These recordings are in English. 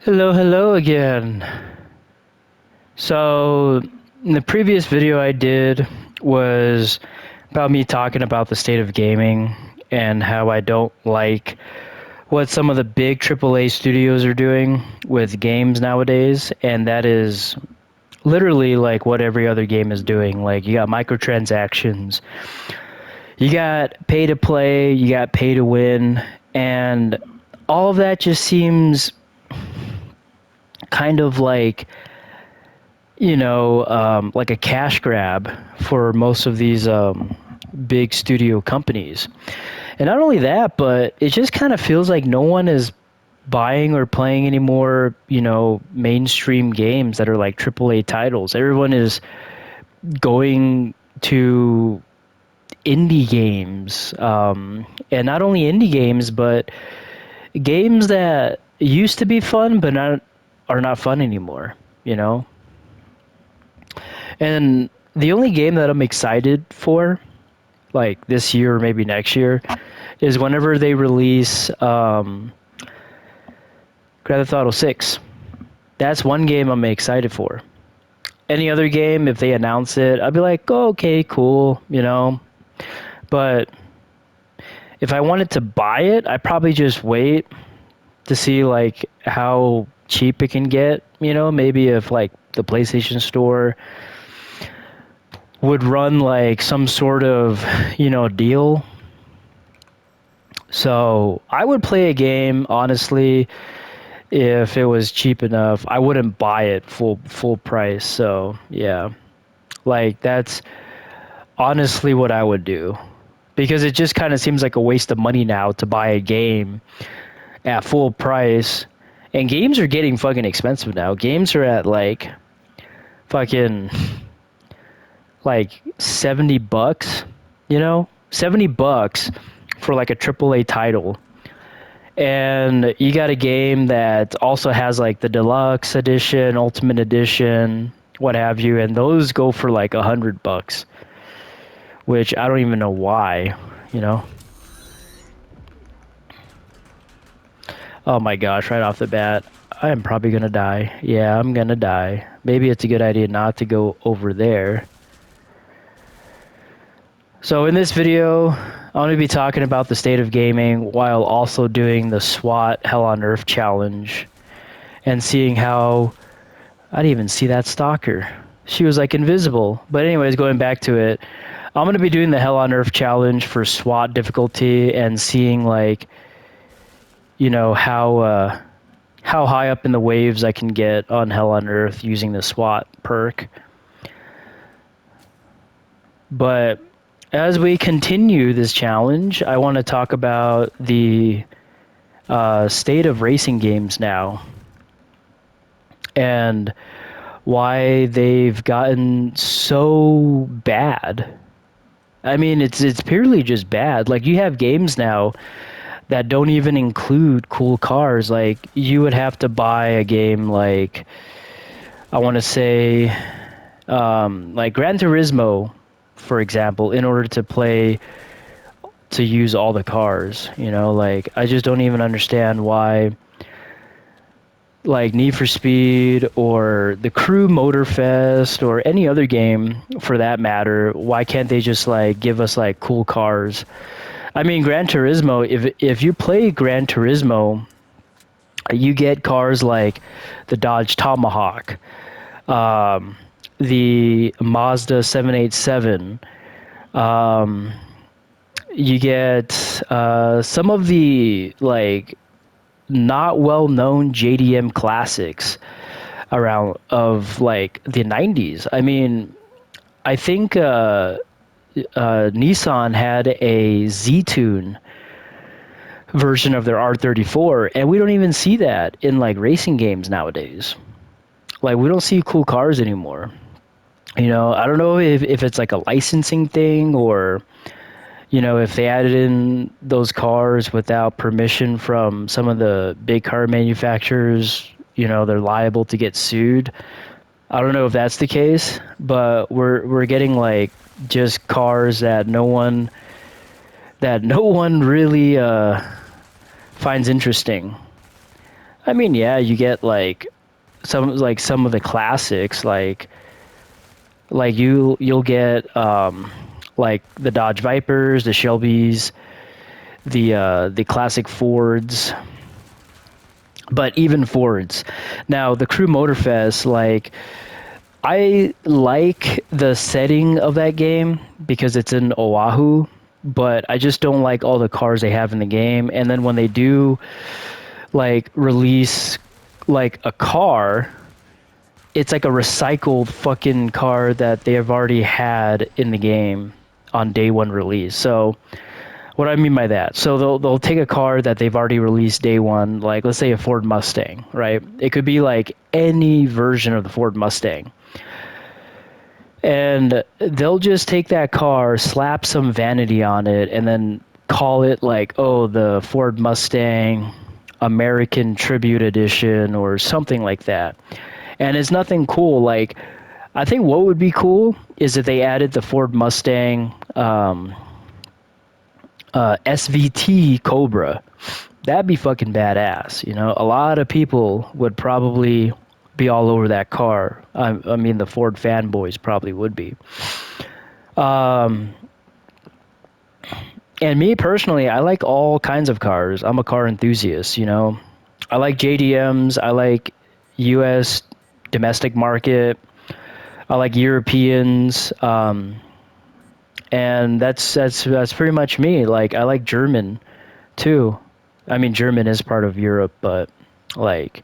Hello, hello again. So, in the previous video I did was about me talking about the state of gaming and how I don't like what some of the big AAA studios are doing with games nowadays, and that is literally like what every other game is doing. Like, you got microtransactions, you got pay to play, you got pay to win, and all of that just seems kind of like like a cash grab for most of these big studio companies. And not only that, but it just kind of feels like no one is buying or playing any more, mainstream games that are like AAA titles. Everyone is going to indie games. And not only indie games, but games that used to be fun, but are not fun anymore, you know? And the only game that I'm excited for, like this year or maybe next year, is whenever they release Grand Theft Auto 6. That's one game I'm excited for. Any other game, if they announce it, I'd be like, oh, okay, cool, But if I wanted to buy it, I'd probably just wait to see like how cheap it can get, maybe if like the PlayStation Store would run like some sort of, deal. So I would play a game, honestly, if it was cheap enough. I wouldn't buy it full price. So yeah, like that's honestly what I would do, because it just kind of seems like a waste of money now to buy a game at full price. And games are getting fucking expensive now. Games are at like fucking like $70, 70 bucks for like a AAA title. And you got a game that also has like the deluxe edition, ultimate edition, what have you, and those go for like $100, which I don't even know why, you know. Oh my gosh, right off the bat, I am probably gonna die. Yeah, I'm gonna die. Maybe it's a good idea not to go over there. So in this video, I'm going to be talking about the state of gaming while also doing the SWAT Hell on Earth challenge and seeing how I didn't even see that stalker. She was like invisible. But anyways, going back to it, I'm going to be doing the Hell on Earth challenge for SWAT difficulty and seeing like, how high up in the waves I can get on Hell on Earth using the SWAT perk. But as we continue this challenge, I want to talk about the state of racing games now and why they've gotten so bad. I mean, it's purely just bad. Like, you have games now that don't even include cool cars. Like, you would have to buy a game like, I want to say, like Gran Turismo, for example, in order to use all the cars, like I just don't even understand why, like Need for Speed or the Crew Motorfest or any other game for that matter, why can't they just like give us like cool cars? I mean, Gran Turismo, if you play Gran Turismo, you get cars like the Dodge Tomahawk, the Mazda 787. You get some of the like not well known JDM classics around of like the 90s. I mean, I think Nissan had a Z-Tune version of their R34, and we don't even see that in like racing games nowadays. Like, we don't see cool cars anymore. I don't know if it's like a licensing thing, or if they added in those cars without permission from some of the big car manufacturers, they're liable to get sued. I don't know if that's the case, but we're getting like just cars that no one really finds interesting. I mean, yeah, you get some of the classics, you'll get like the Dodge Vipers, the Shelbys, the classic Fords, but even Fords. Now the Crew Motorfest, like I like the setting of that game because it's in Oahu, but I just don't like all the cars they have in the game. And then when they do like release like a car, it's like a recycled fucking car that they have already had in the game on day one release. So what do I mean by that? So they'll take a car that they've already released day one, like let's say a Ford Mustang, right? It could be like any version of the Ford Mustang. And they'll just take that car, slap some vanity on it, and then call it like, oh, the Ford Mustang American Tribute Edition or something like that. And it's nothing cool. Like, I think what would be cool is if they added the Ford Mustang SVT Cobra. That'd be fucking badass. You know, a lot of people would probably be all over that car. I mean, the Ford fanboys probably would be. And me personally, I like all kinds of cars. I'm a car enthusiast, you know. I like JDMs. I like US domestic market. I like Europeans. And that's pretty much me. Like I like German too. I mean, German is part of Europe, but like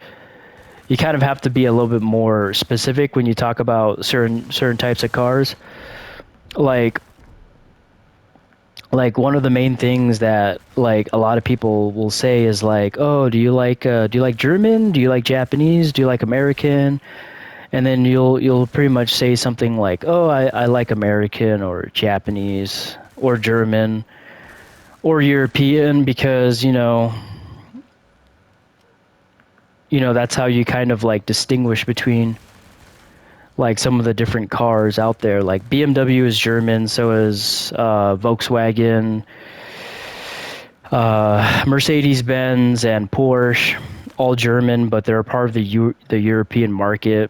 you kind of have to be a little bit more specific when you talk about certain types of cars. Like like one of the main things that like a lot of people will say is like, "Oh, do you like German? Do you like Japanese? Do you like American?" And then you'll pretty much say something like, "Oh, I like American or Japanese or German or European because, that's how you kind of like distinguish between like some of the different cars out there. Like BMW is German, so is Volkswagen, Mercedes-Benz, and Porsche, all German, but they're a part of the European market.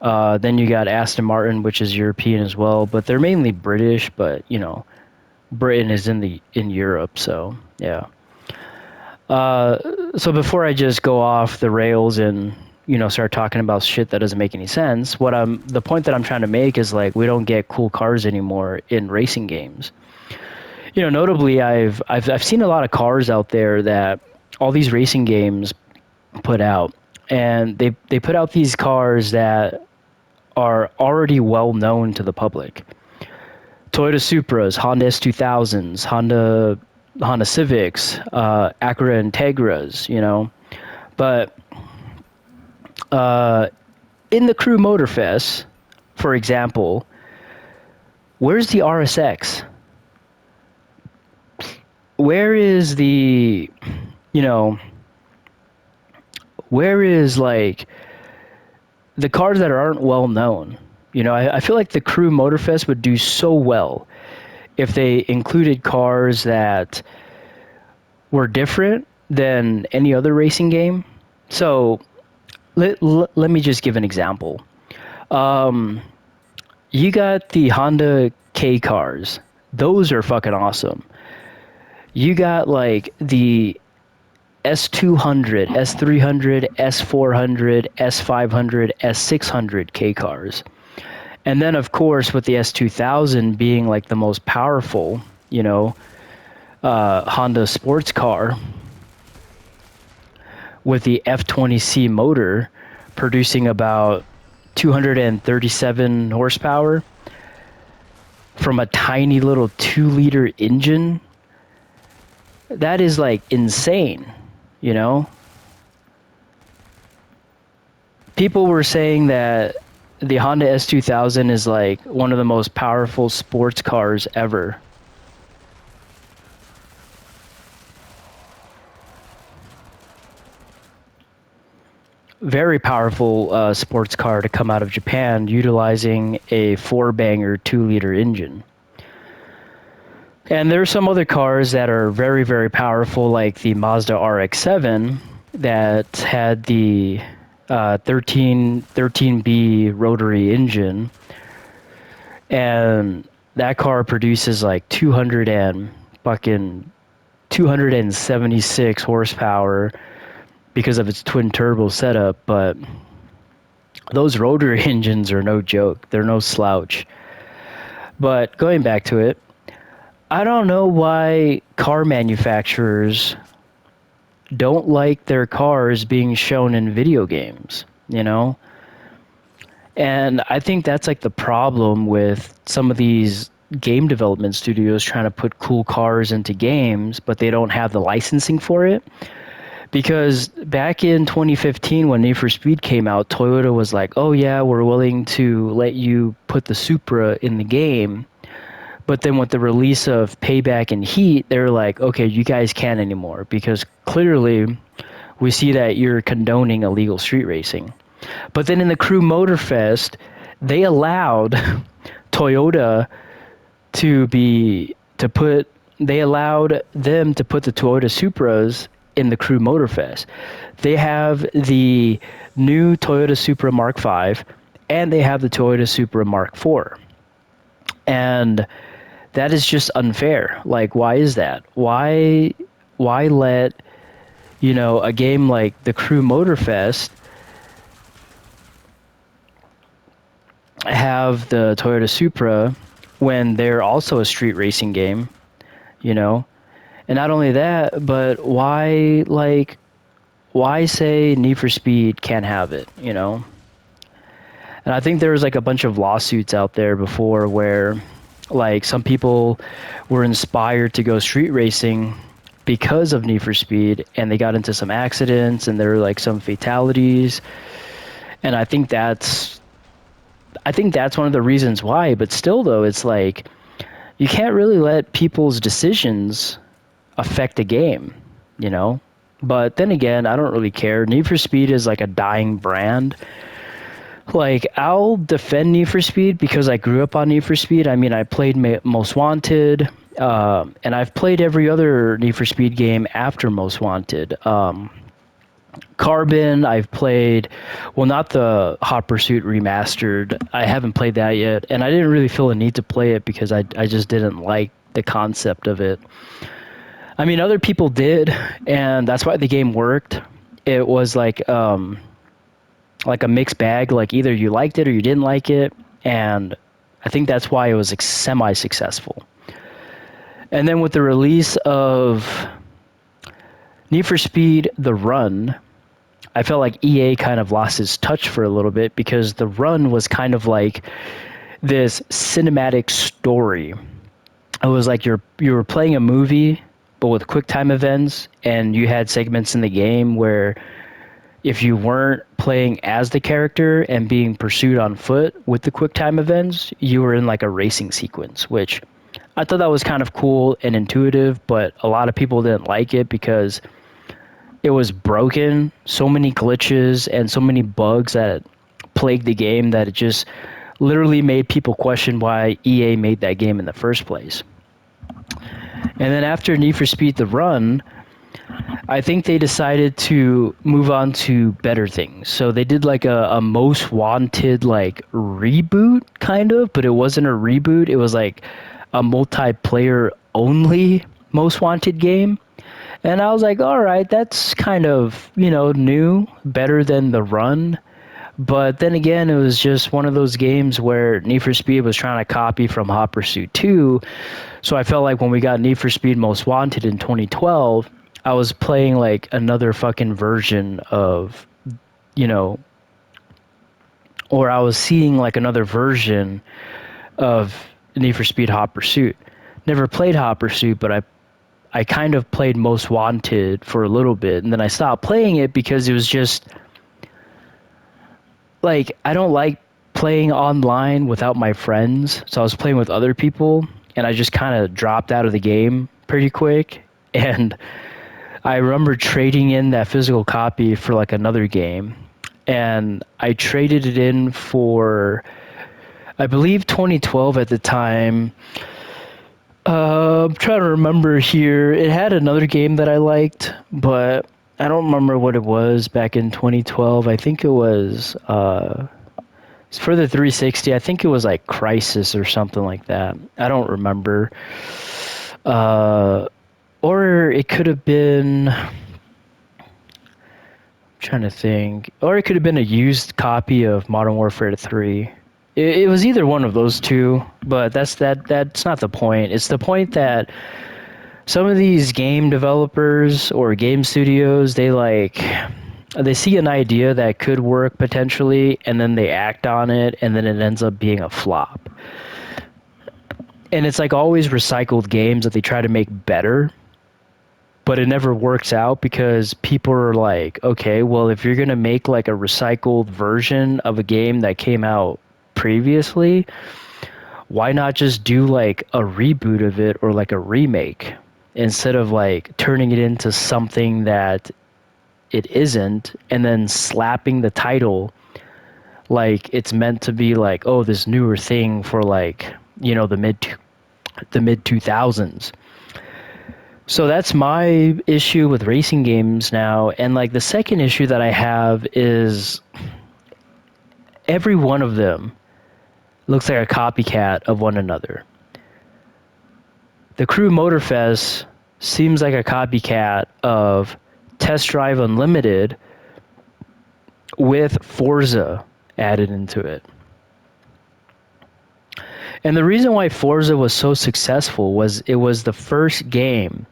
Then you got Aston Martin, which is European as well, but they're mainly British. But Britain is in Europe, so yeah. So before I just go off the rails and start talking about shit that doesn't make any sense, the point that I'm trying to make is like we don't get cool cars anymore in racing games. Notably, I've seen a lot of cars out there that all these racing games put out, and they put out these cars that are already well known to the public. Toyota Supras, Honda S2000s, Honda Civics, Acura Integras, But in the Crew Motorfest, for example, where's the RSX? Where is where is like the cars that aren't well known? I feel like the Crew Motorfest would do so well if they included cars that were different than any other racing game. So let me just give an example. You got the Honda K cars. Those are fucking awesome. You got like the S200, S300, S400, S500, S600 K cars. And then, of course, with the S2000 being like the most powerful, Honda sports car with the F20C motor producing about 237 horsepower from a tiny little 2-liter engine. That is like insane, People were saying that the Honda S2000 is like one of the most powerful sports cars ever. Very powerful sports car to come out of Japan utilizing a 4-banger 2-liter engine. And there are some other cars that are very, very powerful, like the Mazda RX-7, that had the 13B rotary engine, and that car produces like 276 horsepower because of its twin turbo setup, but those rotary engines are no joke. They're no slouch. But going back to it, I don't know why car manufacturers don't like their cars being shown in video games, you know? And I think that's like the problem with some of these game development studios trying to put cool cars into games, but they don't have the licensing for it. Because back in 2015, when Need for Speed came out, Toyota was like, oh yeah, we're willing to let you put the Supra in the game. But then with the release of Payback and Heat, they're like, okay, you guys can't anymore because clearly we see that you're condoning illegal street racing. But then in the Crew Motorfest, they allowed Toyota to be to put they allowed them to put the Toyota Supras in the Crew Motorfest. They have the new Toyota Supra Mark V and they have the Toyota Supra Mark IV. And that is just unfair. Like, why is that? Why let, a game like the Crew Motorfest have the Toyota Supra when they're also a street racing game, you know? And not only that, but why say Need for Speed can't have it, you know? And I think there was like a bunch of lawsuits out there before where like some people were inspired to go street racing because of Need for Speed and they got into some accidents and there were like some fatalities. And I think that's one of the reasons why, but still though, it's like you can't really let people's decisions affect a game, you know? But then again, I don't really care. Need for Speed is like a dying brand. Like, I'll defend Need for Speed because I grew up on Need for Speed. I mean, I played Most Wanted, and I've played every other Need for Speed game after Most Wanted. Carbon, I've played, well, not the Hot Pursuit Remastered. I haven't played that yet, and I didn't really feel a need to play it because I just didn't like the concept of it. I mean, other people did, and that's why the game worked. It was like a mixed bag. Like either you liked it or you didn't like it, and I think that's why it was like semi-successful. And then with the release of Need for Speed: The Run, I felt like EA kind of lost its touch for a little bit because The Run was kind of like this cinematic story. It was like you were playing a movie but with quick time events, and you had segments in the game where if you weren't playing as the character and being pursued on foot with the quick time events, you were in like a racing sequence, which I thought that was kind of cool and intuitive, but a lot of people didn't like it because it was broken, so many glitches and so many bugs that plagued the game that it just literally made people question why EA made that game in the first place. And then after Need for Speed: The Run, I think they decided to move on to better things. So they did like a Most Wanted like reboot kind of, but it wasn't a reboot. It was like a multiplayer only Most Wanted game. And I was like, all right, that's kind of, new, better than The Run. But then again, it was just one of those games where Need for Speed was trying to copy from Hot Pursuit 2. So I felt like when we got Need for Speed Most Wanted in 2012, I was playing like another fucking version of, or I was seeing like another version of Need for Speed Hot Pursuit. Never played Hot Pursuit, but I kind of played Most Wanted for a little bit, and then I stopped playing it because it was just like I don't like playing online without my friends, so I was playing with other people, and I just kind of dropped out of the game pretty quick. And I remember trading in that physical copy for like another game, and I traded it in for, I believe, 2012 at the time. I'm trying to remember here. It had another game that I liked, but I don't remember what it was back in 2012. I think it was for the 360. I think it was like Crisis or something like that. I don't remember. Uh, or it could have been. I'm trying to think. Or it could have been a used copy of Modern Warfare 3. It was either one of those two, but that's not the point. It's the point that some of these game developers or game studios, they see an idea that could work potentially, and then they act on it, and then it ends up being a flop. And it's like always recycled games that they try to make better, but it never works out because people are like, okay, well, if you're going to make like a recycled version of a game that came out previously, why not just do like a reboot of it or like a remake instead of like turning it into something that it isn't and then slapping the title like it's meant to be like, oh, this newer thing for like, the mid 2000s. So that's my issue with racing games now. And like the second issue that I have is every one of them looks like a copycat of one another. The Crew Motorfest seems like a copycat of Test Drive Unlimited with Forza added into it. And the reason why Forza was so successful was it was the first game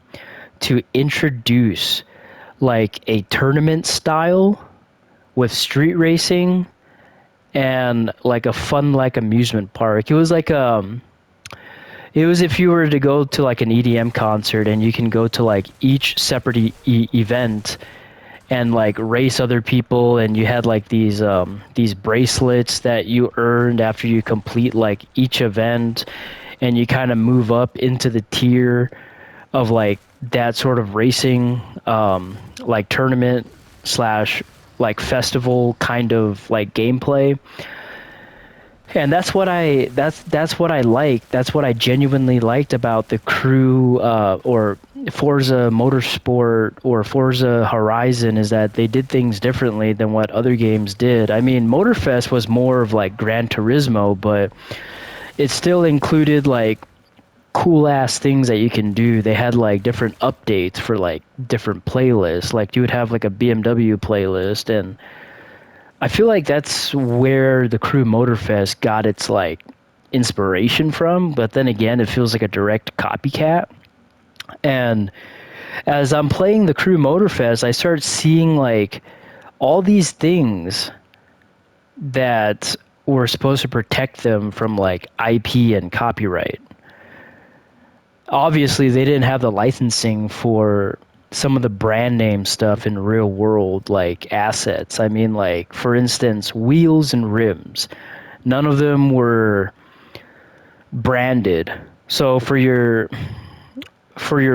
to introduce like a tournament style with street racing and like a fun like amusement park. It was if you were to go to like an EDM concert and you can go to like each separate event and like race other people, and you had like these bracelets that you earned after you complete like each event, and you kind of move up into the tier of like that sort of racing, like tournament slash like festival kind of like gameplay. And that's what I like. That's what I genuinely liked about the Crew or Forza Motorsport or Forza Horizon, is that they did things differently than what other games did. I mean, Motorfest was more of like Gran Turismo, but it still included like cool ass things that you can do. They had like different updates for like different playlists. Like you would have like a BMW playlist, and I feel like that's where the Crew Motorfest got its like inspiration from, but then again, it feels like a direct copycat. And as I'm playing the Crew Motorfest, I start seeing like all these things that were supposed to protect them from like IP and copyright. Obviously, they didn't have the licensing for some of the brand name stuff in real world like assets. I mean, like for instance, wheels and rims. None of them were branded. So for your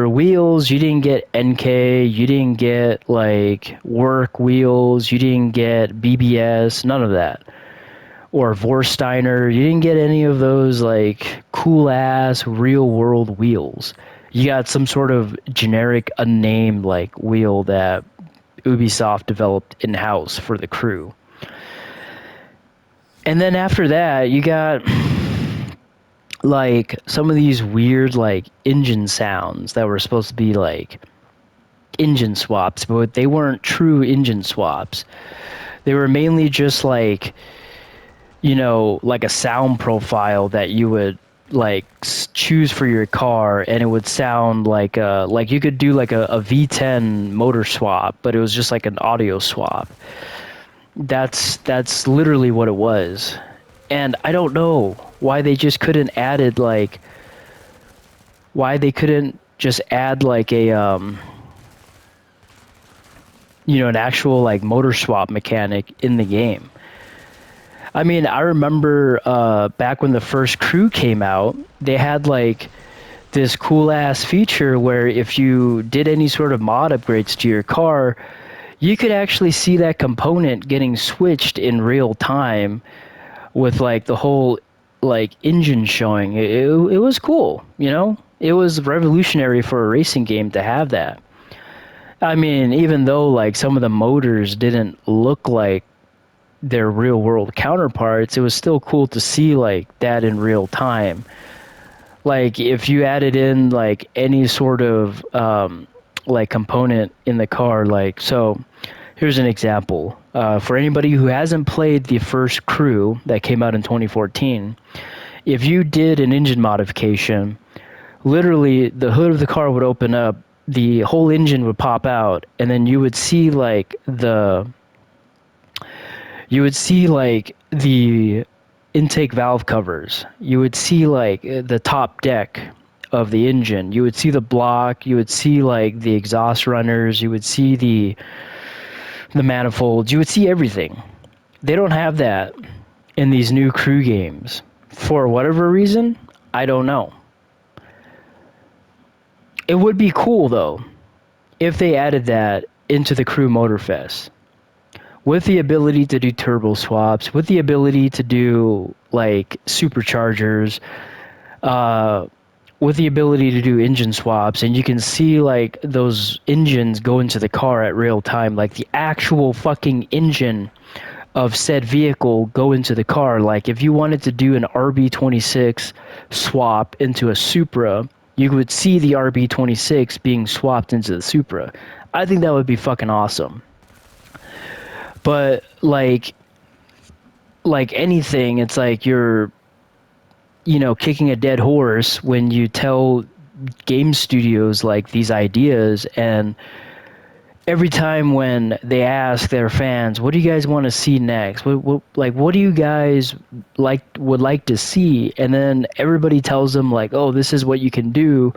wheels, you didn't get NK, you didn't get like work wheels, you didn't get BBS, none of that. Or Vorsteiner, you didn't get any of those like cool ass real world wheels. You got some sort of generic unnamed like wheel that Ubisoft developed in house for the Crew. And then after that, you got like some of these weird like engine sounds that were supposed to be like engine swaps, but they weren't true engine swaps. They were mainly just like, like a sound profile that you would like choose for your car, and it would sound like you could do like a V10 motor swap, but it was just like an audio swap. That's literally what it was. And I don't know why they just couldn't added like why they couldn't just add like a an actual like motor swap mechanic in the game. I mean, I remember back when the first Crew came out, they had like this cool ass feature where if you did any sort of mod upgrades to your car, you could actually see that component getting switched in real time with like the whole like engine showing. It was cool, It was revolutionary for a racing game to have that. I mean, even though like some of the motors didn't look like their real world counterparts, it was still cool to see like that in real time. Like if you added in like any sort of like component in the car, like so here's an example. For anybody who hasn't played the first Crew that came out in 2014, if you did an engine modification, literally the hood of the car would open up, the whole engine would pop out, and then you would see like the intake valve covers. You would see like the top deck of the engine. You would see the block. You would see like the exhaust runners. You would see the manifolds. You would see everything. They don't have that in these new Crew games. For whatever reason, I don't know. It would be cool though if they added that into the Crew Motorfest, with the ability to do turbo swaps, with the ability to do like superchargers, uh, with the ability to do engine swaps, and you can see like those engines go into the car at real time, like the actual fucking engine of said vehicle go into the car. Like if you wanted to do an RB26 swap into a Supra, you would see the RB26 being swapped into the Supra. I think that would be fucking awesome. But like anything, it's like you're kicking a dead horse when you tell game studios like these ideas, and every time when they ask their fans, what do you guys want to see next, what do you guys would like to see, and then everybody tells them like, oh, this is what you can do,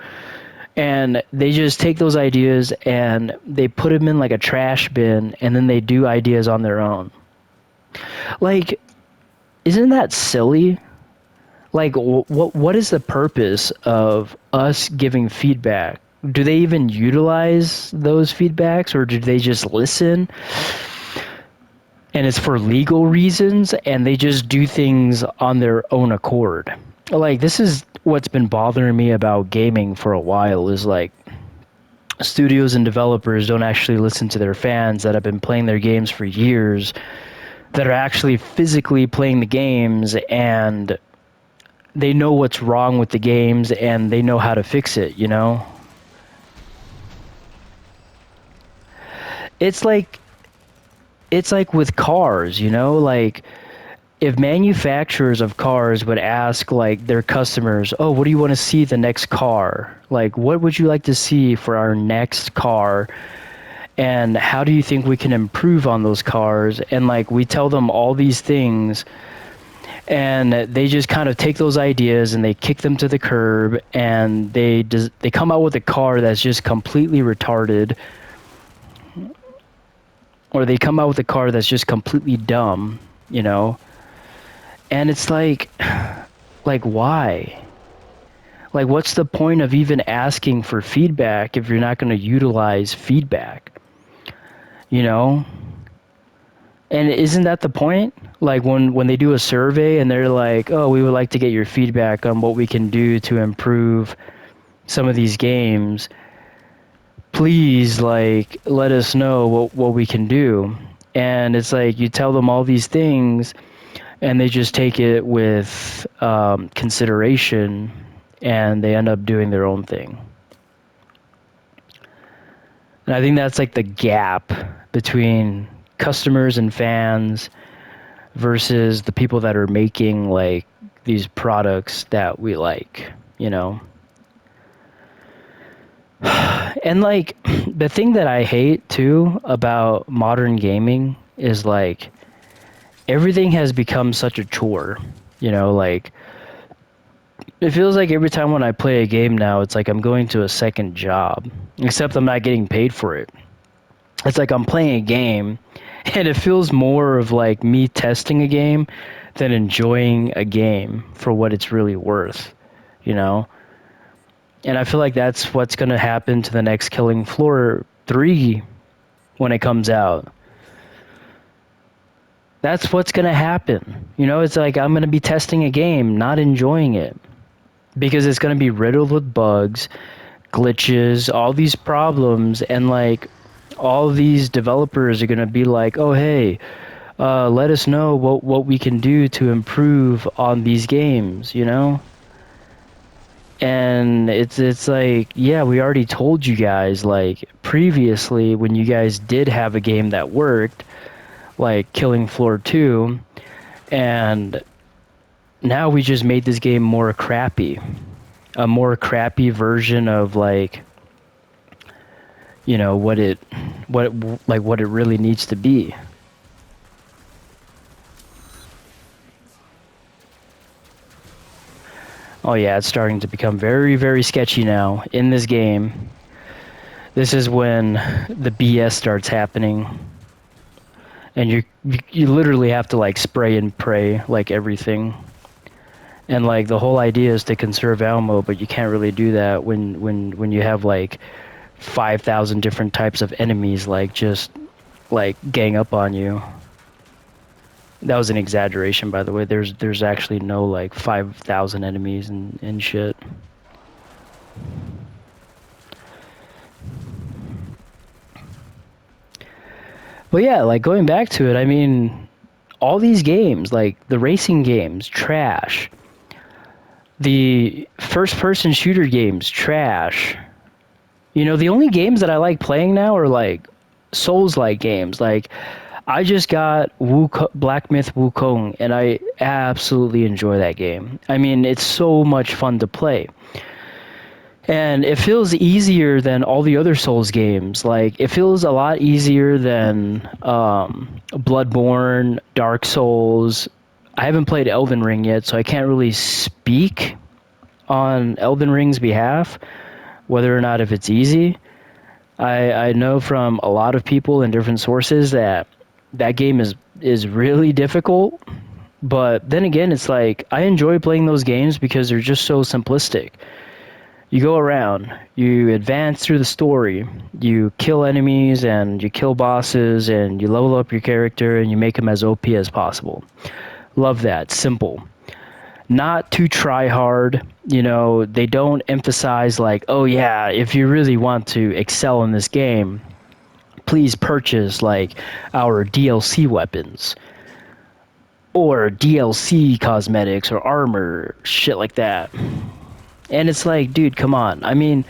and they just take those ideas and they put them in like a trash bin, and then they do ideas on their own. Like, isn't that silly? Like, what is the purpose of us giving feedback? Do they even utilize those feedbacks, or do they just listen and it's for legal reasons and they just do things on their own accord? Like, this is what's been bothering me about gaming for a while, is like studios and developers don't actually listen to their fans that have been playing their games for years, that are actually physically playing the games, and they know what's wrong with the games and they know how to fix it, you know? It's like it's like with cars, you know? Like if manufacturers of cars would ask like their customers, "Oh, what do you want to see the next car? Like what would you like to see for our next car? And how do you think we can improve on those cars?" And like we tell them all these things, and they just kind of take those ideas and they kick them to the curb, and they come out with a car that's just completely retarded, or they come out with a car that's just completely dumb, you know? And it's like why? Like what's the point of even asking for feedback if you're not going to utilize feedback, you know? And isn't that the point? Like when they do a survey and they're like, "Oh, we would like to get your feedback on what we can do to improve some of these games. Please, like, let us know what we can do." And it's like you tell them all these things, and they just take it with consideration, and they end up doing their own thing. And I think that's like the gap between customers and fans versus the people that are making like these products that we like, you know? And like the thing that I hate too about modern gaming is like everything has become such a chore, you know? Like it feels like every time when I play a game now, it's like I'm going to a second job, except I'm not getting paid for it. It's like I'm playing a game, and it feels more of like me testing a game than enjoying a game for what it's really worth, you know? And I feel like that's what's going to happen to the next Killing Floor 3 when it comes out. That's what's going to happen. You know, it's like I'm going to be testing a game, not enjoying it, because it's going to be riddled with bugs, glitches, all these problems, and like All these developers are going to be like, oh, hey, let us know what we can do to improve on these games, you know? And it's like, yeah, we already told you guys, like, previously when you guys did have a game that worked, like Killing Floor 2, and now we just made this game more crappy. A more crappy version of, like, you know, what it really needs to be. Oh yeah, it's starting to become very, very sketchy now in this game. This is when the BS starts happening, and you literally have to like spray and pray like everything. And like the whole idea is to conserve ammo, but you can't really do that when you have like 5,000 different types of enemies like just like gang up on you. That was an exaggeration, by the way. There's actually no like 5,000 enemies and shit. But yeah, like going back to it, I mean, all these games, like the racing games, trash. The first person shooter games, trash. You know, the only games that I like playing now are like Souls-like games. Like, I just got Black Myth Wukong, and I absolutely enjoy that game. I mean, it's so much fun to play. And it feels easier than all the other Souls games. Like, it feels a lot easier than Bloodborne, Dark Souls. I haven't played Elden Ring yet, so I can't really speak on Elden Ring's behalf, whether or not if it's easy. I know from a lot of people and different sources that that game is really difficult. But then again, it's like I enjoy playing those games because they're just so simplistic. You go around, you advance through the story, you kill enemies and you kill bosses and you level up your character and you make them as OP as possible. Love that. Simple. Not too try hard. You know, they don't emphasize like, oh yeah, if you really want to excel in this game, please purchase like our DLC weapons or DLC cosmetics or armor, shit like that. And it's like, dude, come on. I mean,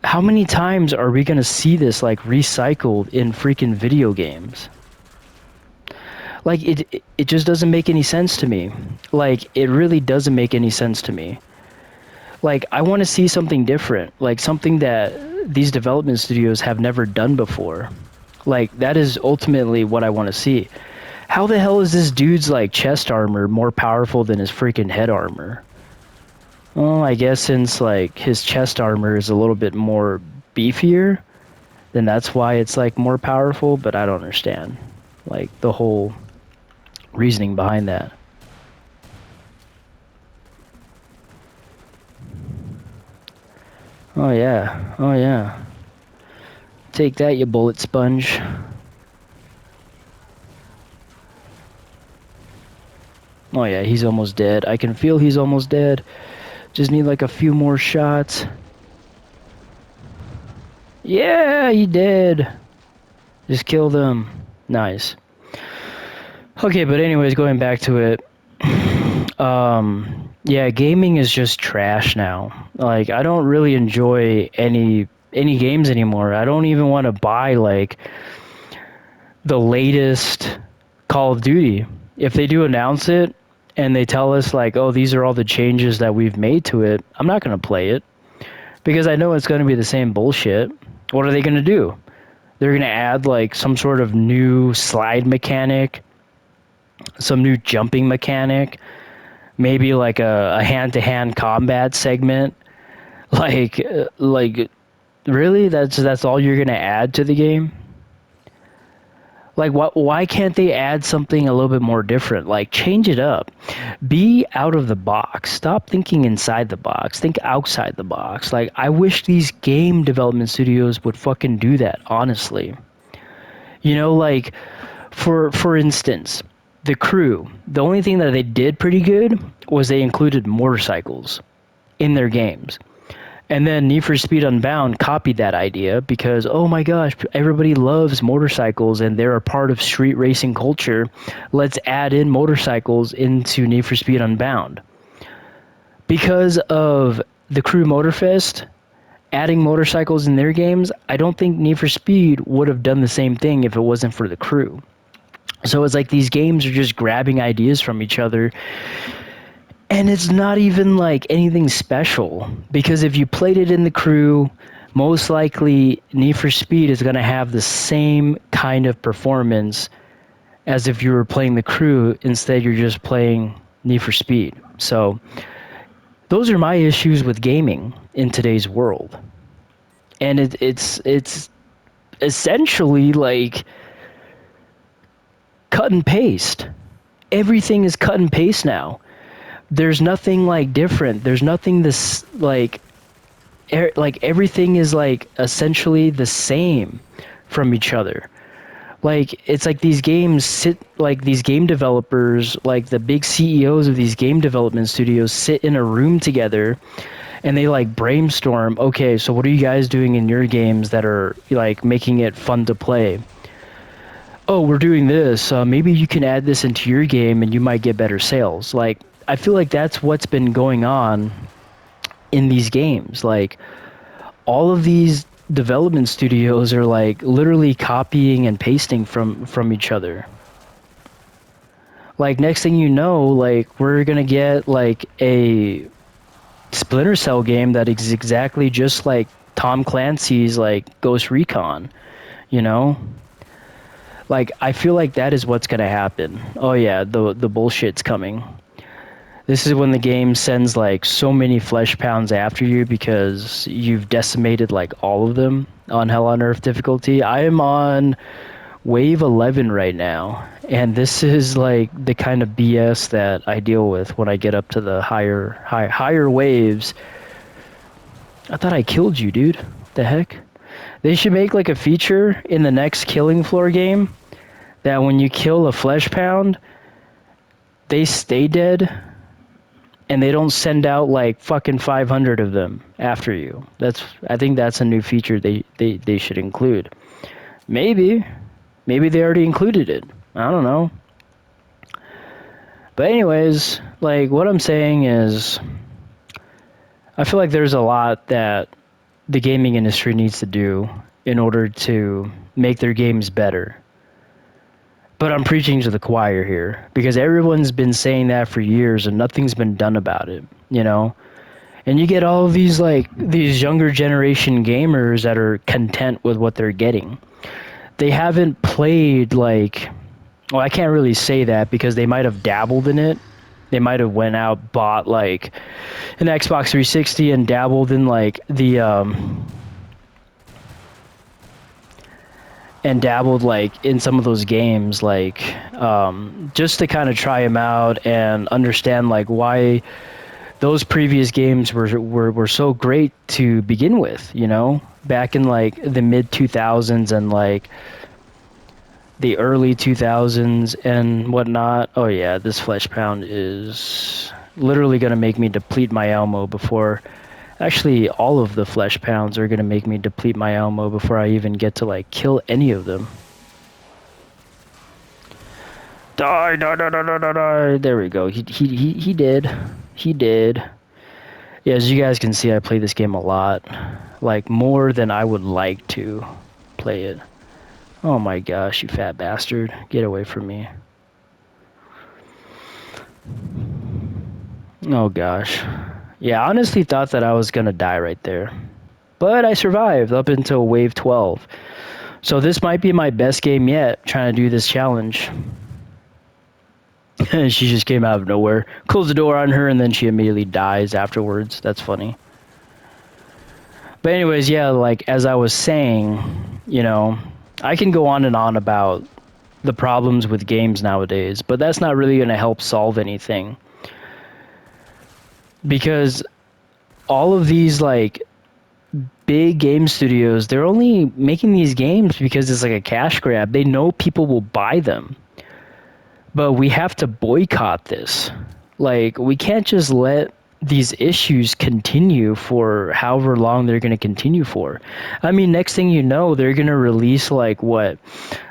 how many times are we going to see this like recycled in freaking video games? Like it just doesn't make any sense to me. Like it really doesn't make any sense to me. Like I want to see something different, like something that these development studios have never done before. Like that is ultimately what I want to see. How the hell is this dude's like chest armor more powerful than his freaking head armor? Well, I guess since like his chest armor is a little bit more beefier, then that's why it's like more powerful, but I don't understand like the whole reasoning behind that. Oh yeah. Oh yeah. Take that, you bullet sponge. Oh yeah, he's almost dead. I can feel he's almost dead. Just need like a few more shots. Yeah, he did. Just killed him. Nice. Okay, but anyways, going back to it. Yeah, gaming is just trash now. Like I don't really enjoy any games anymore. I don't even want to buy like the latest Call of Duty. If they do announce it and they tell us like, "Oh, these are all the changes that we've made to it," I'm not going to play it because I know it's going to be the same bullshit. What are they going to do? They're going to add like some sort of new slide mechanic, some new jumping mechanic, maybe like a hand-to-hand combat segment. Like really? That's all you're going to add to the game? Like, why can't they add something a little bit more different? Like, change it up. Be out of the box. Stop thinking inside the box. Think outside the box. Like, I wish these game development studios would fucking do that, honestly. You know, like, for instance, The Crew, the only thing that they did pretty good was they included motorcycles in their games. And then Need for Speed Unbound copied that idea because, oh my gosh, everybody loves motorcycles and they're a part of street racing culture. Let's add in motorcycles into Need for Speed Unbound. Because of the Crew Motorfest adding motorcycles in their games, I don't think Need for Speed would have done the same thing if it wasn't for the Crew. So it's like these games are just grabbing ideas from each other, and it's not even like anything special, because if you played it in the Crew, most likely Need for Speed is going to have the same kind of performance as if you were playing the Crew. Instead, you're just playing Need for Speed. So those are my issues with gaming in today's world. And it's essentially like cut and paste. Everything is cut and paste now. There's nothing like different. There's nothing this like everything is like essentially the same from each other. Like it's like these games sit, like these game developers, like the big CEOs of these game development studios sit in a room together and they like brainstorm, okay, so what are you guys doing in your games that are like making it fun to play? Oh, we're doing this. Maybe you can add this into your game and you might get better sales. Like, I feel like that's what's been going on in these games. Like, all of these development studios are like literally copying and pasting from each other. Like, next thing you know, like, we're gonna get like a Splinter Cell game that is exactly just like Tom Clancy's like Ghost Recon, you know? Like, I feel like that is what's going to happen. Oh yeah, the bullshit's coming. This is when the game sends like so many flesh pounds after you because you've decimated like all of them on Hell on Earth difficulty. I am on wave 11 right now, and this is like the kind of BS that I deal with when I get up to the higher waves. I thought I killed you, dude. The heck? They should make like a feature in the next Killing Floor game that when you kill a flesh pound, they stay dead and they don't send out like fucking 500 of them after you. I think that's a new feature they should include. Maybe they already included it. I don't know. But anyways, like what I'm saying is I feel like there's a lot that the gaming industry needs to do in order to make their games better. But I'm preaching to the choir here because everyone's been saying that for years and nothing's been done about it, you know? And you get all of these like these younger generation gamers that are content with what they're getting. They haven't played like, well, I can't really say that because they might have dabbled in it. They might have went out, bought like an Xbox 360 and dabbled in like the and dabbled like in some of those games, like just to kind of try them out and understand like why those previous games were so great to begin with, you know, back in like the mid 2000s and like the early 2000s and whatnot. Oh yeah, this flesh pound is literally going to make me deplete my ammo before. Actually, all of the flesh pounds are going to make me deplete my ammo before I even get to, like, kill any of them. Die, die, die, die, die, die, die. There we go. He did. He did. Yeah, as you guys can see, I play this game a lot. Like, more than I would like to play it. Oh my gosh, you fat bastard. Get away from me. Oh gosh. Yeah, I honestly thought that I was gonna die right there. But I survived up until wave 12. So this might be my best game yet, trying to do this challenge. She just came out of nowhere. Closed the door on her and then she immediately dies afterwards. That's funny. But anyways, yeah, like as I was saying, you know, I can go on and on about the problems with games nowadays, but that's not really gonna help solve anything. Because all of these like big game studios, they're only making these games because it's like a cash grab. They know people will buy them. But we have to boycott this. Like, we can't just let these issues continue for however long they're going to continue for. I mean, next thing you know, they're going to release like what,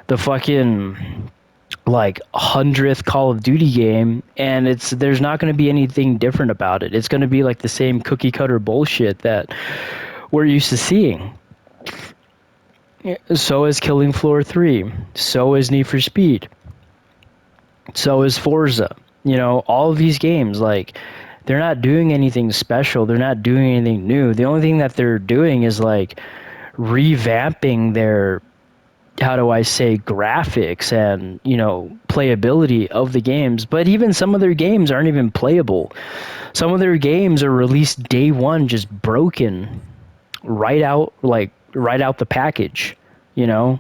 the fucking like 100th Call of Duty game, and there's not going to be anything different about it. It's going to be like the same cookie cutter bullshit that we're used to seeing. So is Killing Floor 3. So is Need for Speed. So is Forza. You know, all of these games, like, they're not doing anything special. They're not doing anything new. The only thing that they're doing is like revamping their, how do I say, graphics and, you know, playability of the games. But even some of their games aren't even playable. Some of their games are released day one, just broken right out the package, you know?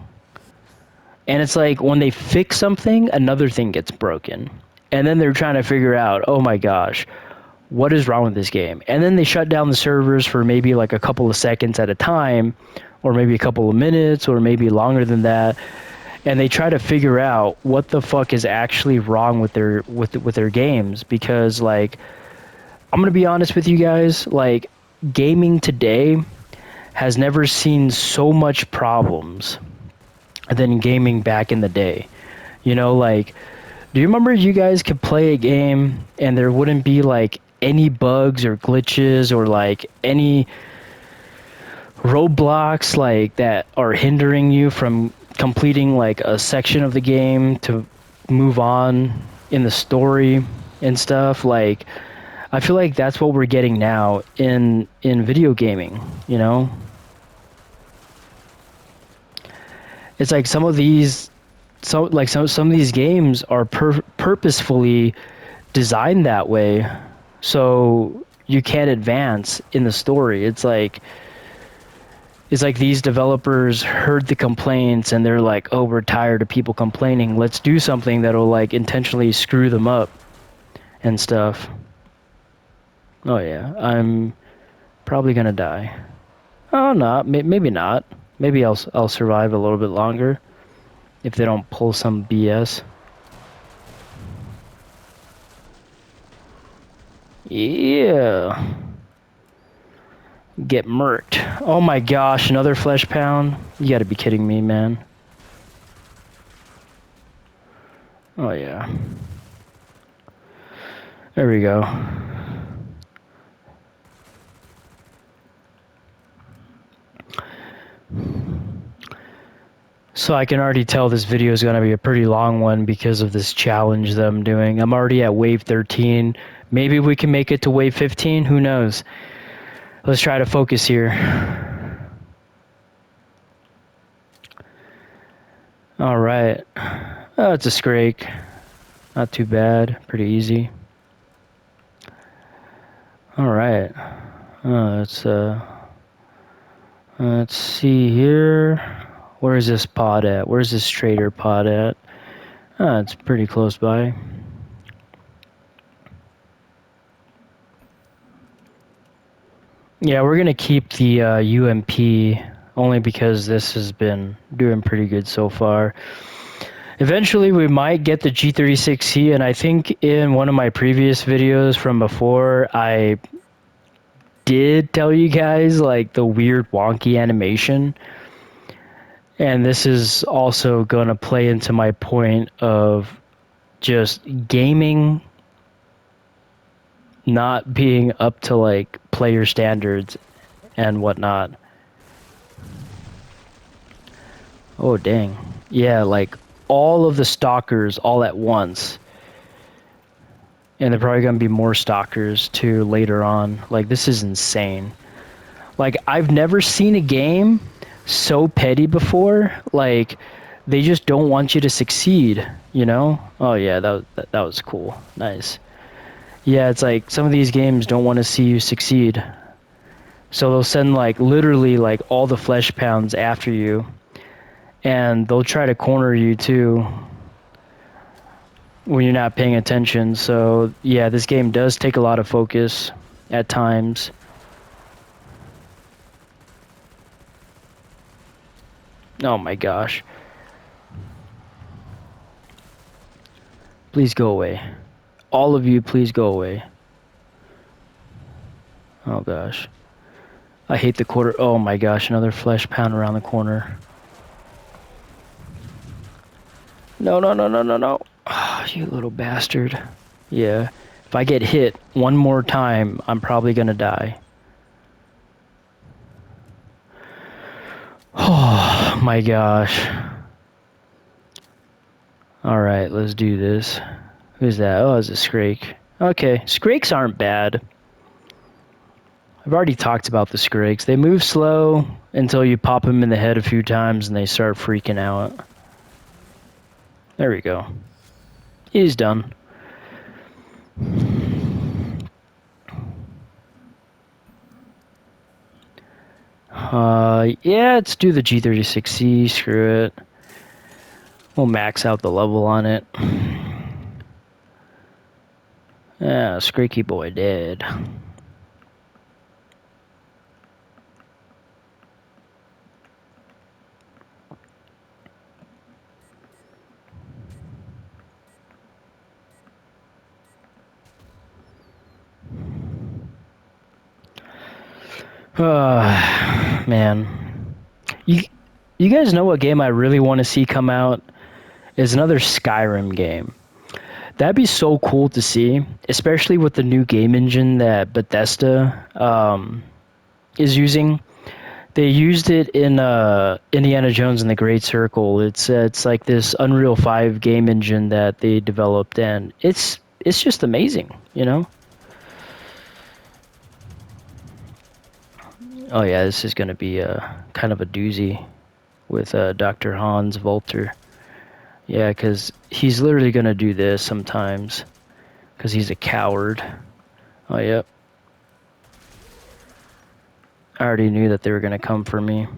And it's like when they fix something, another thing gets broken. And then they're trying to figure out, oh my gosh, what is wrong with this game? And then they shut down the servers for maybe like a couple of seconds at a time, or maybe a couple of minutes, or maybe longer than that. And they try to figure out what the fuck is actually wrong with their games. Because like, I'm gonna be honest with you guys, like, gaming today has never seen so much problems than gaming back in the day. You know, like, do you remember you guys could play a game and there wouldn't be like any bugs or glitches or like any roadblocks like that are hindering you from completing like a section of the game to move on in the story and stuff? Like, I feel like that's what we're getting now in video gaming, you know? It's like some of these games are purposefully designed that way so you can't advance in the story. It's like these developers heard the complaints and they're like, "Oh, we're tired of people complaining. Let's do something that'll like intentionally screw them up and stuff." Oh yeah, I'm probably gonna die. Oh, not maybe not. Maybe I'll survive a little bit longer if they don't pull some BS. Yeah. Get murked. Oh my gosh, another flesh pound? You gotta be kidding me, man. Oh yeah. There we go. So I can already tell this video is gonna be a pretty long one because of this challenge that I'm doing. I'm already at wave 13. Maybe we can make it to wave 15, who knows? Let's try to focus here. All right. Oh, it's a scrake. Not too bad. Pretty easy. All right. Let's see here. Where is this pod at? Where's this trader pod at? It's pretty close by. Yeah, we're gonna keep the UMP only because this has been doing pretty good so far. Eventually, we might get the G36C, and I think in one of my previous videos from before, I did tell you guys like the weird wonky animation. And this is also going to play into my point of just gaming not being up to like player standards and whatnot. Oh, dang. Yeah, like all of the stalkers all at once. And there are probably going to be more stalkers too later on. Like, this is insane. Like, I've never seen a game so petty before. Like, they just don't want you to succeed, you know? Oh, yeah, that was cool. Nice. Yeah, it's like some of these games don't want to see you succeed. So they'll send, like, literally, like, all the flesh pounds after you. And they'll try to corner you, too, when you're not paying attention. So, yeah, this game does take a lot of focus at times. Oh my gosh. Please go away. All of you, please go away. Oh gosh. I hate the quarter. Oh my gosh, another flesh pound around the corner. No, no, no, no, no, no. Oh, you little bastard. Yeah. If I get hit one more time, I'm probably gonna die. Oh my gosh. Alright, let's do this. Who's that? Oh, it's a Scrake. Okay, Scrakes aren't bad. I've already talked about the Scrakes. They move slow until you pop them in the head a few times and they start freaking out. There we go. He's done. Yeah, let's do the G36C. Screw it. We'll max out the level on it. Yeah, Scraky boy dead. Man. You guys know what game I really want to see come out? Is another Skyrim game. That'd be so cool to see, especially with the new game engine that Bethesda is using. They used it in Indiana Jones and the Great Circle. It's like this Unreal 5 game engine that they developed, and it's just amazing, you know? Oh yeah, this is going to be kind of a doozy with Dr. Hans Volter. Yeah, because he's literally going to do this sometimes because he's a coward. Oh, yep. I already knew that they were going to come for me.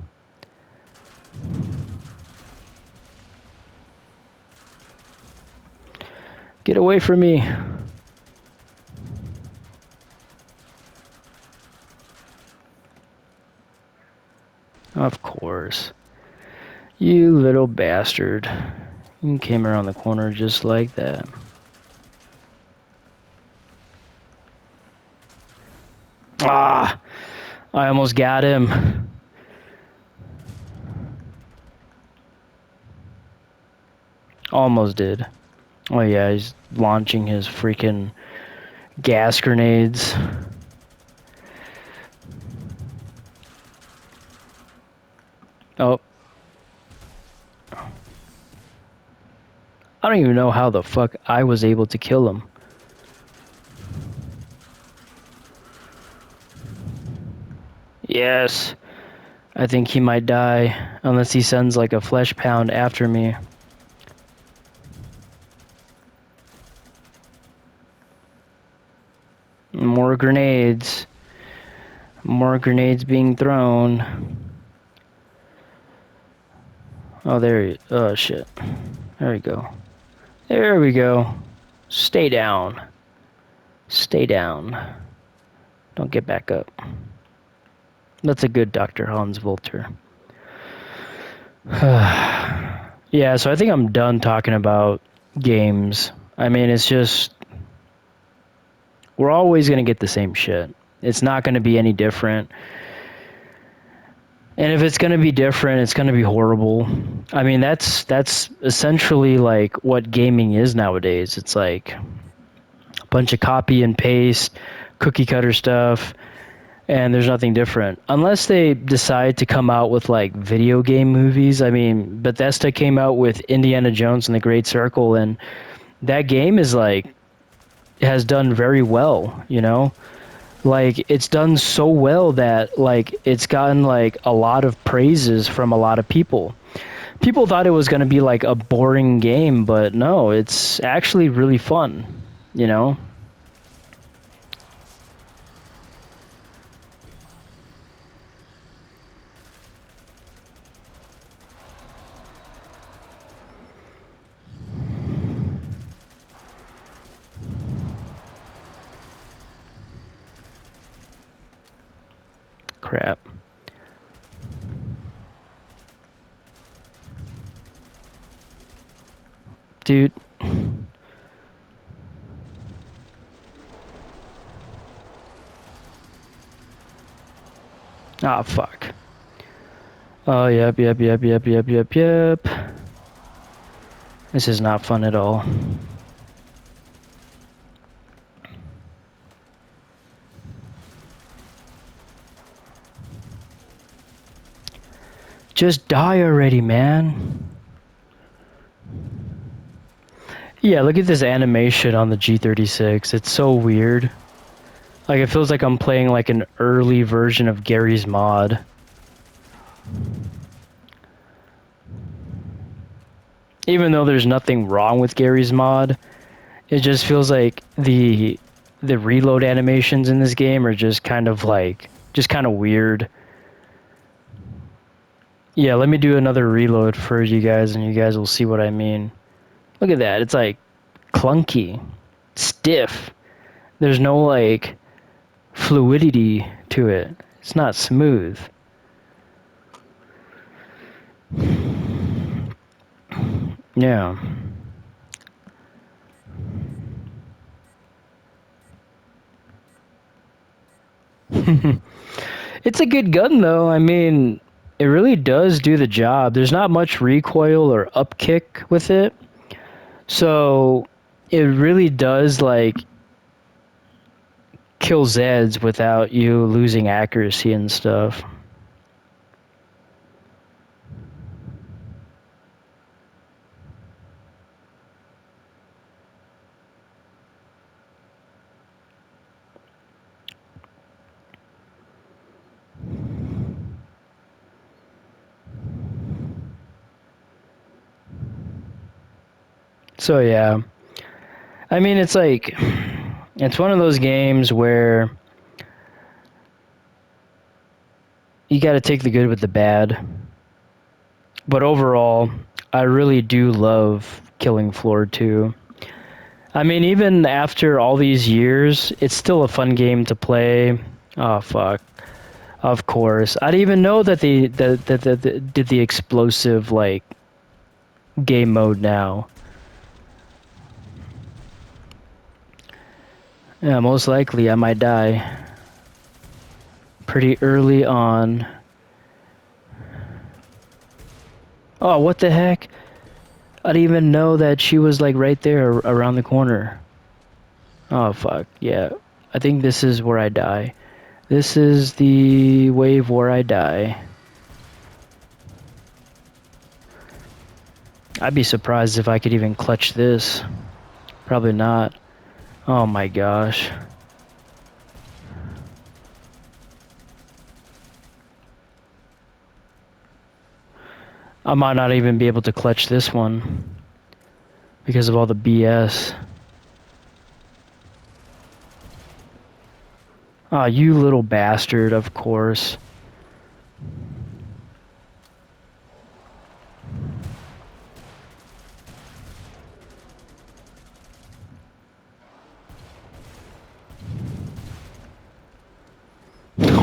Get away from me. Of course. You little bastard. You came around the corner just like that. Ah! I almost got him. Almost did. Oh yeah, he's launching his freaking gas grenades. Oh. I don't even know how the fuck I was able to kill him. Yes. I think he might die unless he sends like a flesh pound after me. More grenades. More grenades being thrown. Oh, there he... Oh, shit. There we go. There we go. Stay down. Stay down. Don't get back up. That's a good Dr. Hans Volter. Yeah, so I think I'm done talking about games. I mean, it's just... We're always going to get the same shit. It's not going to be any different. And if it's going to be different, it's going to be horrible. I mean, that's essentially like what gaming is nowadays. It's like a bunch of copy and paste, cookie cutter stuff, and there's nothing different. Unless they decide to come out with like video game movies. I mean, Bethesda came out with Indiana Jones and the Great Circle, and that game is like, has done very well, you know? Like, it's done so well that like it's gotten like a lot of praises from a lot of people. People thought it was going to be like a boring game, but no, it's actually really fun, you know? Crap. Dude. Ah, fuck. Oh, yep. This is not fun at all. Just die already, man. Yeah, look at this animation on the G36. It's so weird. Like, it feels like I'm playing like an early version of Gary's mod. Even though there's nothing wrong with Gary's mod, it just feels like the reload animations in this game are just kind of weird. Yeah, let me do another reload for you guys and you guys will see what I mean. Look at that. It's like clunky, stiff. There's no like fluidity to it. It's not smooth. Yeah. It's a good gun though. I mean, it really does do the job. There's not much recoil or upkick with it. So it really does like kill Zeds without you losing accuracy and stuff. So yeah. I mean, it's one of those games where you got to take the good with the bad. But overall, I really do love Killing Floor 2. I mean, even after all these years, it's still a fun game to play. Oh fuck! Of course, I didn't even know that they did the explosive like game mode now. Yeah, most likely I might die pretty early on. Oh, what the heck? I didn't even know that she was like right there around the corner. Oh fuck, yeah. I think this is where I die. This is the wave where I die. I'd be surprised if I could even clutch this. Probably not. Oh my gosh. I might not even be able to clutch this one because of all the BS. Oh, you little bastard, of course.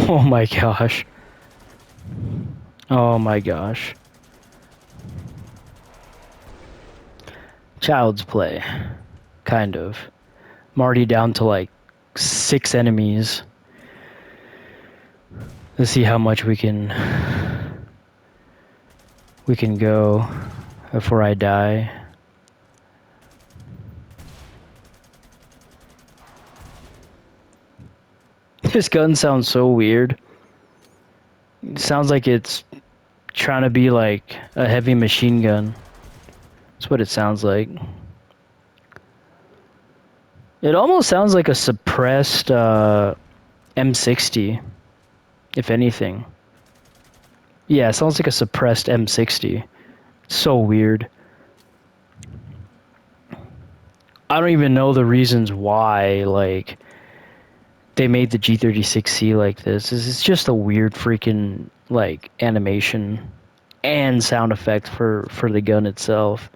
Oh my gosh. Oh my gosh. Child's play. Kind of. I'm already down to like 6 enemies. Let's see how much we can go before I die. This gun sounds so weird. It sounds like it's trying to be like a heavy machine gun. That's what it sounds like. It almost sounds like a suppressed M60, if anything. Yeah, it sounds like a suppressed M60. It's so weird. I don't even know the reasons why, like, they made the G36C like this. It's just a weird freaking, like, animation and sound effect for the gun itself.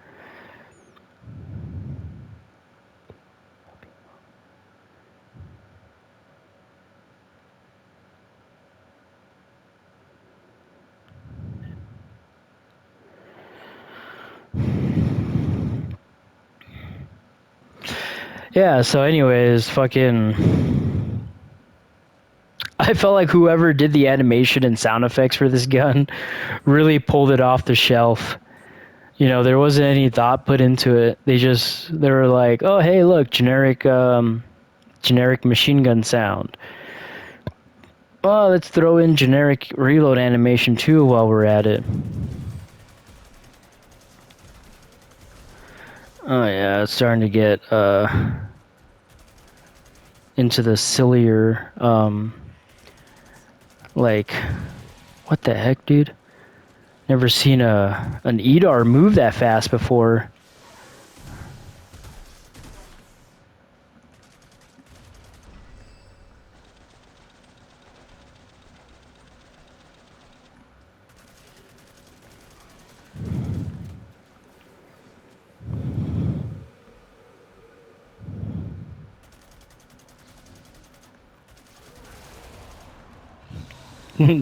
Yeah, so anyways, fucking... I felt like whoever did the animation and sound effects for this gun really pulled it off the shelf. You know, there wasn't any thought put into it. They were like, oh, hey, look, generic machine gun sound. Oh, let's throw in generic reload animation too while we're at it. Oh yeah, it's starting to get into the sillier like, what the heck, dude? Never seen an EDAR move that fast before.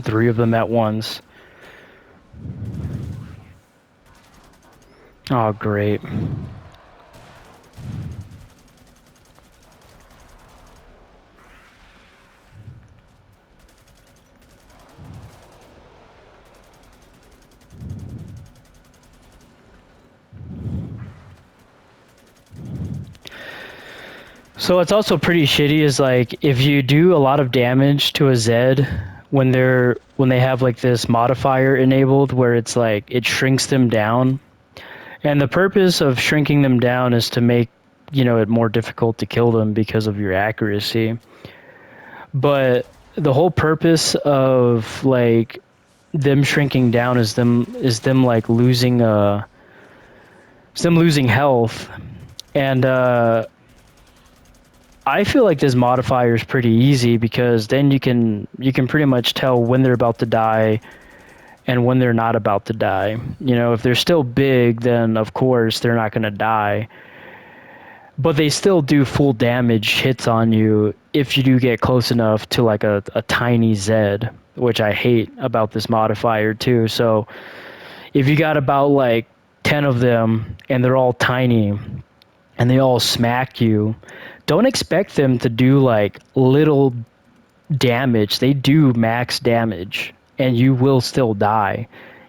Three of them at once. Oh, great. So what's also pretty shitty is like if you do a lot of damage to a Zed when they have like this modifier enabled where it's like it shrinks them down. And the purpose of shrinking them down is to make, you know, it more difficult to kill them because of your accuracy. But the whole purpose of like them shrinking down is them like losing health. And I feel like this modifier is pretty easy because then you can pretty much tell when they're about to die and when they're not about to die. You know, if they're still big, then of course they're not going to die. But they still do full damage hits on you if you do get close enough to like a tiny Zed, which I hate about this modifier too. So if you got about like 10 of them and they're all tiny and they all smack you, don't expect them to do like little damage. They do max damage and you will still die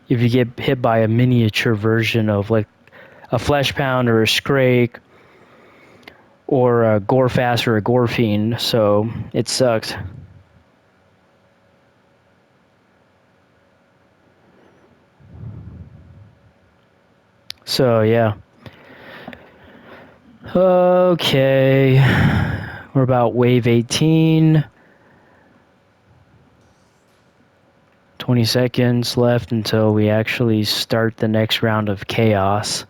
if you get hit by a miniature version of like a Flesh Pound or a Scrake or a Gorefast or a Gorefiend, so it sucks. So yeah. Okay. We're about wave 18. 20 seconds left until we actually start the next round of chaos.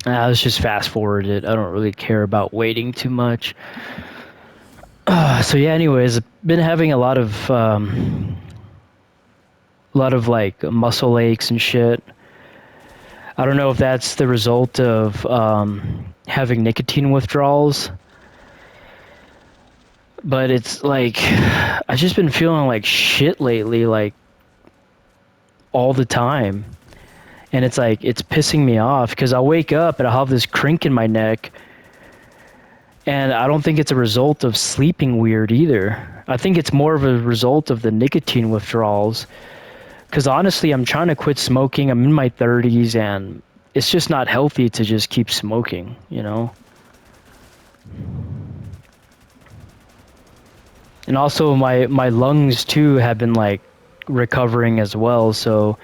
Let's just fast forward it. I don't really care about waiting too much. So yeah, anyways, I've been having a lot of like muscle aches and shit. I don't know if that's the result of having nicotine withdrawals, but it's like I've just been feeling like shit lately, like all the time. And it's like, it's pissing me off because I'll wake up and I'll have this crink in my neck. And I don't think it's a result of sleeping weird either. I think it's more of a result of the nicotine withdrawals. Because honestly, I'm trying to quit smoking. I'm in my 30s and it's just not healthy to just keep smoking, you know? And also my lungs too have been like recovering as well. So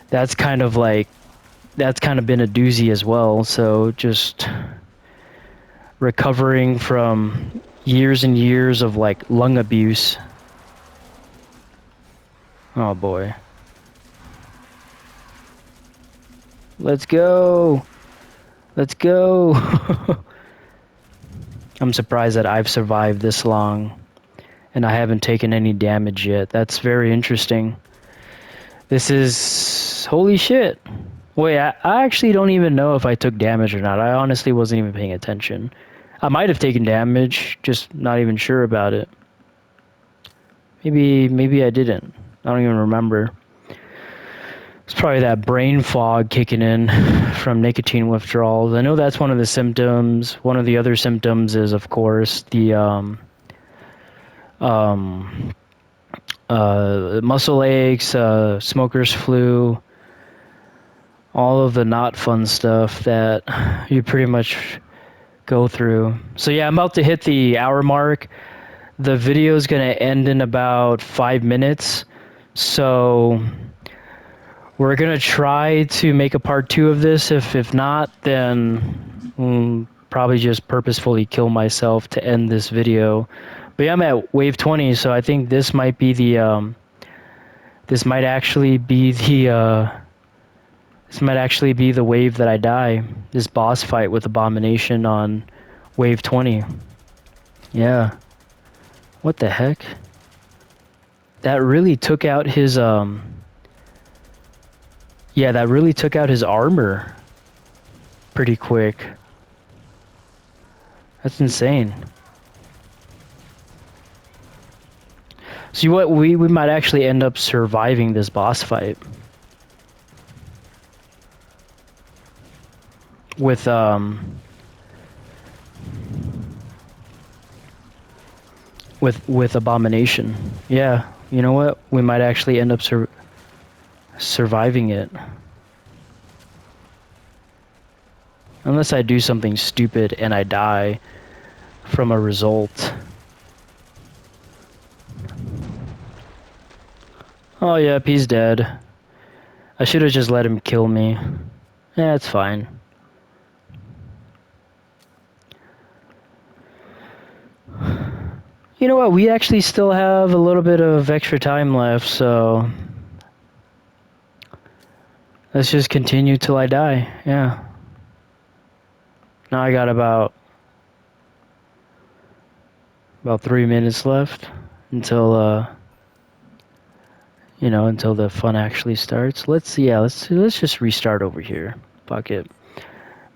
that's kind of been a doozy as well. So just recovering from years and years of like lung abuse. Oh boy. Let's go. Let's go. I'm surprised that I've survived this long and I haven't taken any damage yet. That's very interesting. This is... holy shit. Wait, I actually don't even know if I took damage or not. I honestly wasn't even paying attention. I might have taken damage, just not even sure about it. Maybe I didn't. I don't even remember. It's probably that brain fog kicking in from nicotine withdrawals. I know that's one of the symptoms. One of the other symptoms is, of course, the muscle aches, smoker's flu, all of the not fun stuff that you pretty much go through. So yeah, I'm about to hit the hour mark. The video is going to end in about 5 minutes. So we're going to try to make a part 2 of this. If not, then probably just purposefully kill myself to end this video. But yeah, I'm at wave 20, so I think this might be the this might actually be the wave that I die. This boss fight with Abomination on wave 20. Yeah. What the heck? That really took out his yeah, that really took out his armor pretty quick. That's insane. See what, we might actually end up surviving this boss fight. With Abomination. Yeah, you know what? We might actually end up surviving it. Unless I do something stupid and I die from a result. Oh yep, he's dead. I should have just let him kill me. Yeah, it's fine. You know what? We actually still have a little bit of extra time left, so let's just continue till I die. Yeah. Now I got about 3 minutes left until you know, until the fun actually starts. Let's just restart over here. Fuck it.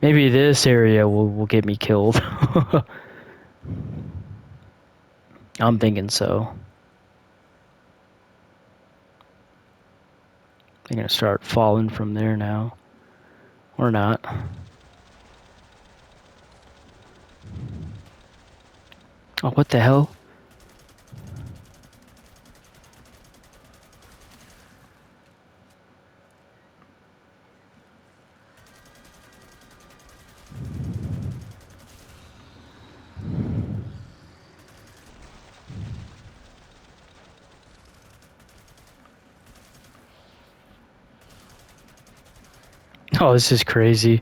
Maybe this area will get me killed. I'm thinking so. I'm gonna start falling from there now. Or not. Oh, what the hell? Oh, this is crazy.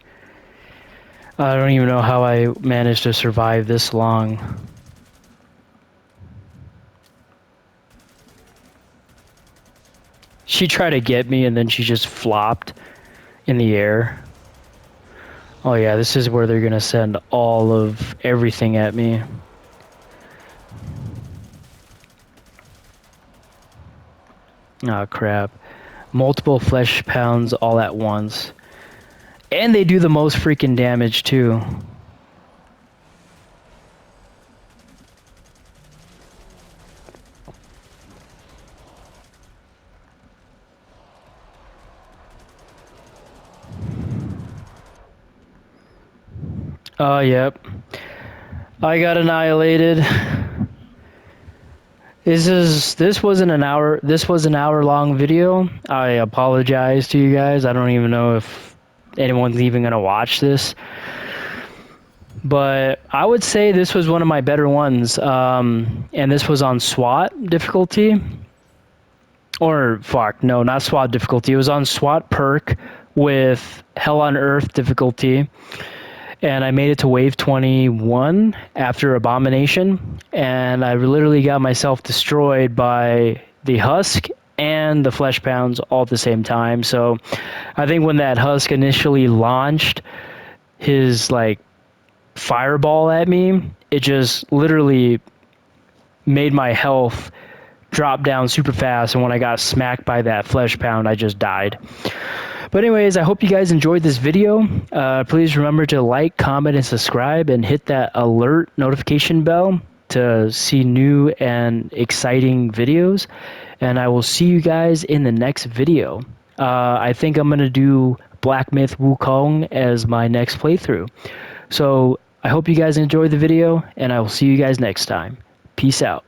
I don't even know how I managed to survive this long. She tried to get me and then she just flopped in the air. Oh yeah, this is where they're gonna send all of everything at me. Oh crap. Multiple flesh pounds all at once. And they do the most freaking damage too. Oh, yep. I got annihilated. This wasn't an hour. This was an hour-long video. I apologize to you guys. I don't even know if anyone's even gonna watch this. But I would say this was one of my better ones. And this was on SWAT difficulty. Or fuck, no, not SWAT difficulty. It was on SWAT perk with Hell on Earth difficulty. And I made it to wave 21 after Abomination, and I literally got myself destroyed by the Husk and the Flesh Pounds all at the same time. So I think when that Husk initially launched his like fireball at me, it just literally made my health drop down super fast, and when I got smacked by that Flesh Pound, I just died. But anyways, I hope you guys enjoyed this video. Please remember to like, comment, and subscribe, and hit that alert notification bell to see new and exciting videos. And I will see you guys in the next video. I think I'm going to do Black Myth Wukong as my next playthrough. So I hope you guys enjoyed the video, and I will see you guys next time. Peace out.